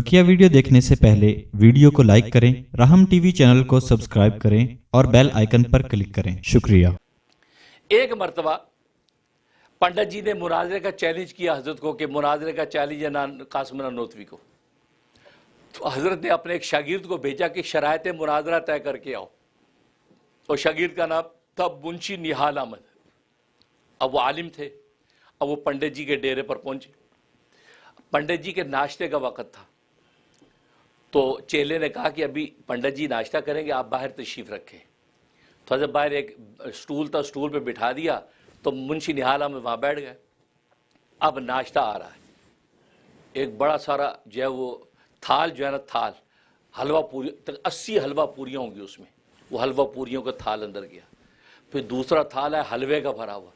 बकिया video देखने से पहले वीडियो को लाइक करें, राहम टीवी चैनल को सब्सक्राइब करें और बेल आइकन पर क्लिक करें। शुक्रिया। एक मरतबा पंडित जी ने मुनाजरे का चैलेंज किया हजरत को कि मुनाजरे का चैलेंज है कासिम नानोतवी को। तो हजरत ने अपने एक शागिर्द को भेजा कि शरायत मुनाजरा तय करके आओ, और शागिर्द का नाम था मुंशी निहाल अहमद। अब वो आलिम थे। अब वो पंडित जी के डेरे पर पहुंचे। पंडित जी के नाश्ते का वक़्त था, तो चेले ने कहा कि अभी पंडित जी नाश्ता करेंगे, आप बाहर तशरीफ़ रखें। तो जब बाहर एक स्टूल था, स्टूल पे बिठा दिया, तो मुंशी निहाल अहमद वहाँ बैठ गए। अब नाश्ता आ रहा है, एक बड़ा सारा जो है वो थाल जो है ना, थाल हलवा पूरी तक 80 हलवा पूरियाँ होंगी उसमें। वो हलवा पूरियों का थाल अंदर गया। फिर दूसरा थाल है हलवे का भरा हुआ,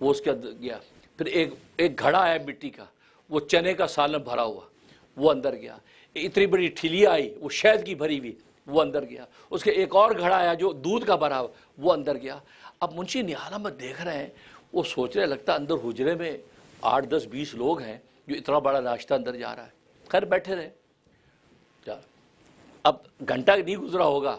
वो उसके अंदर गया। फिर एक घड़ा है मिट्टी का, वो चने का सालन भरा हुआ, वो अंदर गया। इतनी बड़ी ठिलिया आई, वो शहद की भरी हुई, वो अंदर गया। उसके एक और घड़ा आया जो दूध का भरा हुआ, वो अंदर गया। अब मुंशी निहाल अहमद देख रहे हैं, वो सोच रहे, लगता अंदर हुजरे में 8, 10, 20 लोग हैं जो इतना बड़ा नाश्ता अंदर जा रहा है। खैर बैठे रहे। अब घंटा नहीं गुजरा होगा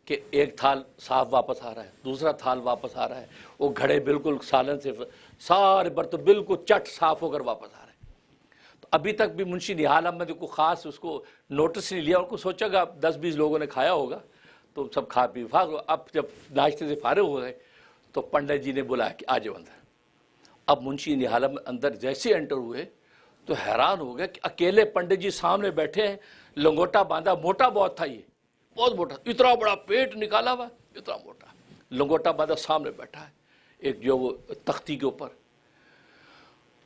कि एक थाल साफ वापस आ रहा है, दूसरा थाल वापस आ रहा है। वो घड़े बिल्कुल सालन से सारे बर्तन बिल्कुल चट साफ होकर वापस आ रहे हैं। तो अभी तक भी मुंशी निहाल अहमद को ख़ास उसको नोटिस नहीं लिया। उनको सोचा कि 10-20 लोगों ने खाया होगा तो सब खा पी फाग। अब जब नाश्ते से फारिग हो गए तो पंडित जी ने बुलाया कि आ जाओ अंदर। अब मुंशी निहाल अहमद अंदर जैसे एंटर हुए तो हैरान हो गए कि अकेले पंडित जी सामने बैठे हैं, लंगोटा बांधा, मोटा बहुत था, ये बहुत मोटा, इतना बड़ा पेट निकाला हुआ, इतना मोटा लंगोटा बांधा सामने बैठा है एक जो वो तख्ती के ऊपर।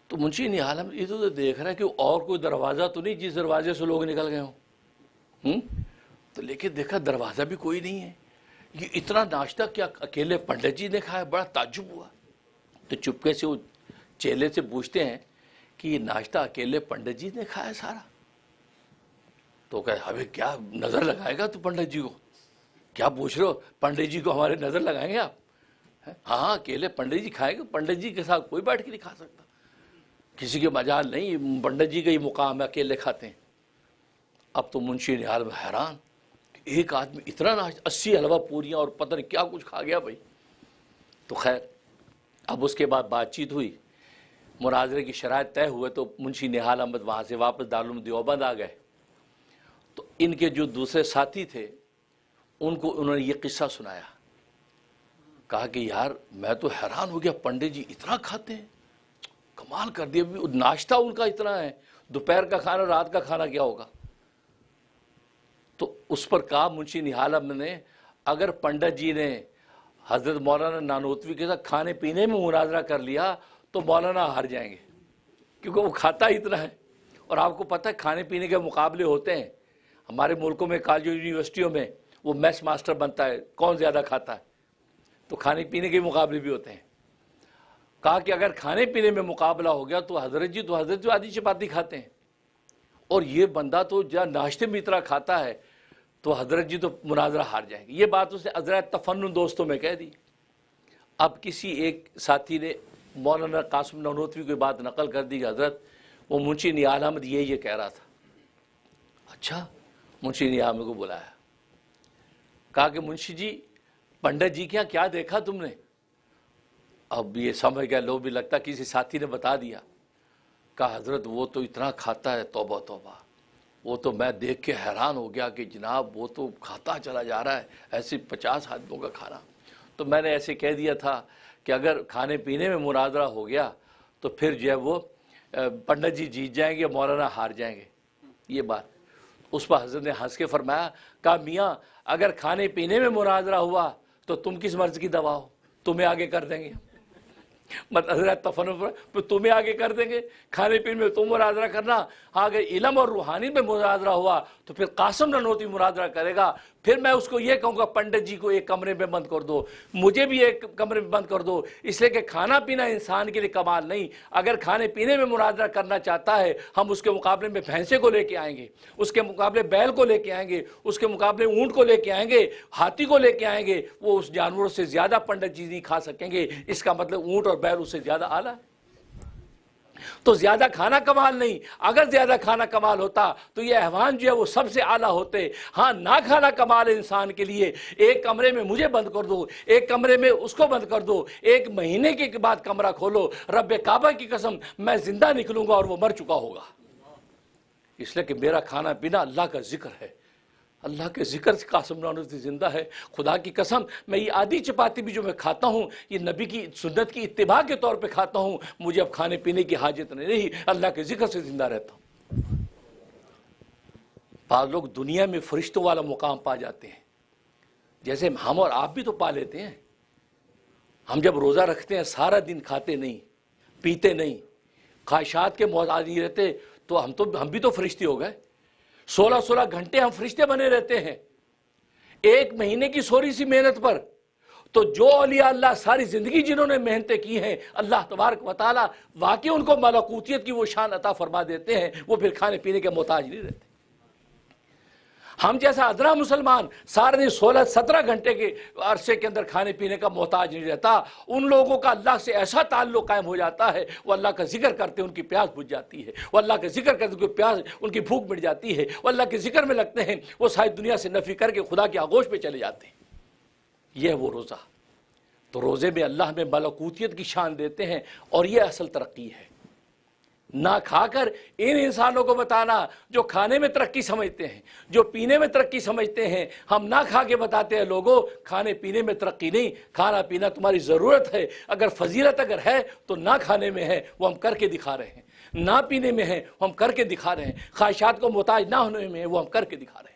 तो मुंशी निहाल अहमद इधर उधर देख रहा है कि और कोई दरवाज़ा तो नहीं जिस दरवाजे से लोग निकल गए हों। तो लेकिन देखा दरवाज़ा भी कोई नहीं है। ये इतना नाश्ता क्या अकेले पंडित जी ने खाया? बड़ा ताज्जुब हुआ। तो चुपके से वो चेले से पूछते हैं कि ये नाश्ता अकेले पंडित जी ने खाया सारा? तो कहे अबे क्या नज़र लगाएगा तू पंडित जी को? क्या पूछ रहे हो? पंडित जी को हमारे नज़र लगाएंगे आप? हाँ अकेले पंडित जी खाएंगे, पंडित जी के साथ कोई बैठ के नहीं खा सकता, किसी के मजाल नहीं, पंडित जी का ही मुकाम है, अकेले खाते हैं। अब तो मुंशी निहाल में हैरान, एक आदमी इतना नाश्ता, 80 हलवा पूरियाँ और पता नहीं क्या कुछ खा गया भाई। तो खैर अब उसके बाद बातचीत हुई, मुनाजरे की शराइत तय हुए। तो मुंशी निहाल अहमद वहाँ से वापस दारुल देवबंद आ गए। तो इनके जो दूसरे साथी थे उनको उन्होंने ये किस्सा सुनाया। कहा कि यार मैं तो हैरान हो गया, पंडित जी इतना खाते हैं, कमाल कर दिया। नाश्ता उनका इतना है, दोपहर का खाना, रात का खाना क्या होगा? तो उस पर कहा मुंशी निहाल अहमद ने, अगर पंडित जी ने हज़रत मौलाना नानोतवी के साथ खाने पीने में मुनाजरा कर लिया तो मौलाना हार जाएंगे, क्योंकि वो खाता ही इतना है। और आपको पता है खाने पीने के मुकाबले होते हैं हमारे मुल्कों में, कॉलेज यूनिवर्सिटियों में वो मैस मास्टर बनता है, कौन ज़्यादा खाता है। तो खाने पीने के मुकाबले भी होते हैं। कहा कि अगर खाने पीने में मुकाबला हो गया तो हज़रत जी आधी चपाती खाते हैं, और ये बंदा तो जहाँ नाश्ते में इतना खाता है तो हज़रत जी तो मुनाजरा हार जाएंगे। ये बात उसने अज़रात तफन्नुन दोस्तों में कह दी। अब किसी एक साथी ने मौलाना कासिम नानोतवी की बात नकल कर दी कि हज़रत वो मुंशी निहाल अहमद ये कह रहा था। अच्छा, मुंशी निहाल अहमद को बुलाया, कहा कि मुंशी जी पंडित जी क्या देखा तुमने? अब ये समझ गया, लो भी लगता किसी साथी ने बता दिया। कहा हज़रत वो तो इतना खाता है, तौबा तौबा, वो तो मैं देख के हैरान हो गया कि जनाब वो तो खाता चला जा रहा है ऐसे 50 आदमियों का खाना। तो मैंने ऐसे कह दिया था कि अगर खाने पीने में मुनाजरा हो गया तो फिर जो है वो पंडित जी जीत जाएंगे, मौलाना हार जाएंगे। ये बात उस पर हज़रत ने हंस के फरमाया, कहा मियाँ अगर खाने पीने में मुनाजरा हुआ तो तुम किस मर्ज़ की दवा हो, तुम्हें आगे कर देंगे। मतलब तफन्नुन तुम्हें आगे कर देंगे, खाने पीने में तुम मुनाजरा करना। हाँ अगर इल्म और रूहानी में मुनाजरा हुआ तो फिर कासिम नानोतवी मुनाजरा करेगा। फिर मैं उसको ये कहूँगा पंडित जी को एक कमरे में बंद कर दो, मुझे भी एक कमरे में बंद कर दो, इसलिए कि खाना पीना इंसान के लिए कमाल नहीं। अगर खाने पीने में मुनाजरा करना चाहता है, हम उसके मुकाबले में भैंसे को लेके आएंगे, उसके मुकाबले बैल को लेके आएंगे, उसके मुकाबले ऊँट को लेके आएंगे, हाथी को लेके आएंगे। वो उस जानवरों से ज़्यादा पंडित जी नहीं खा सकेंगे। इसका मतलब ऊँट और बैल उससे ज़्यादा आला है। तो ज्यादा खाना कमाल नहीं, अगर ज्यादा खाना कमाल होता तो ये हैवान जो है वो सबसे आला होते। हाँ, ना खाना कमाल है इंसान के लिए। एक कमरे में मुझे बंद कर दो, एक कमरे में उसको बंद कर दो, एक महीने के बाद कमरा खोलो, रब्बे काबा की कसम मैं जिंदा निकलूंगा और वो मर चुका होगा। इसलिए कि मेरा खाना पीना अल्लाह का जिक्र है, अल्लाह के जिक्र से कासम नानूसी जिंदा है। खुदा की कसम मैं ये आधी चपाती भी जो मैं खाता हूँ ये नबी की सुन्नत की इत्तिबा के तौर पे खाता हूँ, मुझे अब खाने पीने की हाजत नहीं, अल्लाह के जिक्र से जिंदा रहता हूँ। बाद लोग दुनिया में फरिश्तों वाला मुकाम पा जाते हैं, जैसे हम और आप भी तो पा लेते हैं। हम जब रोज़ा रखते हैं सारा दिन खाते नहीं पीते नहीं, ख्वाहिशात के मोहताज नहीं रहते, तो हम भी तो फरिश्ते हो गए। 16-16 घंटे हम फरिश्ते बने रहते हैं एक महीने की थोड़ी सी मेहनत पर। तो जो औलिया अल्लाह सारी जिंदगी जिन्होंने मेहनतें की हैं, अल्लाह तबारक व तआला वाकई उनको मलकूतियत की वो शान अता फरमा देते हैं, वो फिर खाने पीने के मोहताज नहीं रहते। हम जैसा अदना मुसलमान सारे दिन 16-17 घंटे के अरसे के अंदर खाने पीने का मोहताज नहीं रहता। उन लोगों का अल्लाह से ऐसा ताल्लुक कायम हो जाता है, वो अल्लाह का जिक्र करते उनकी प्यास बुझ जाती है, वो अल्लाह का जिक्र करते उनकी प्यास उनकी भूख मिट जाती है, वो अल्लाह के जिक्र में लगते हैं, वो सारी दुनिया से नफी करके खुदा की आगोश पे चले जाते हैं। यह वो रोज़ा। तो रोज़े में अल्लाह में मलकूतियत की शान देते हैं और यह असल तरक्की है। ना खाकर इन इंसानों को बताना जो खाने में तरक्की समझते हैं, जो पीने में तरक्की समझते हैं, हम ना खा के बताते हैं लोगों खाने पीने में तरक्की नहीं, खाना पीना तुम्हारी ज़रूरत है। अगर फजीलत अगर है तो ना खाने में है, वो हम करके दिखा रहे हैं, ना पीने में है वो हम करके दिखा रहे हैं, ख्वाहिशात को मोहताज ना होने में है वो हम करके दिखा रहे हैं।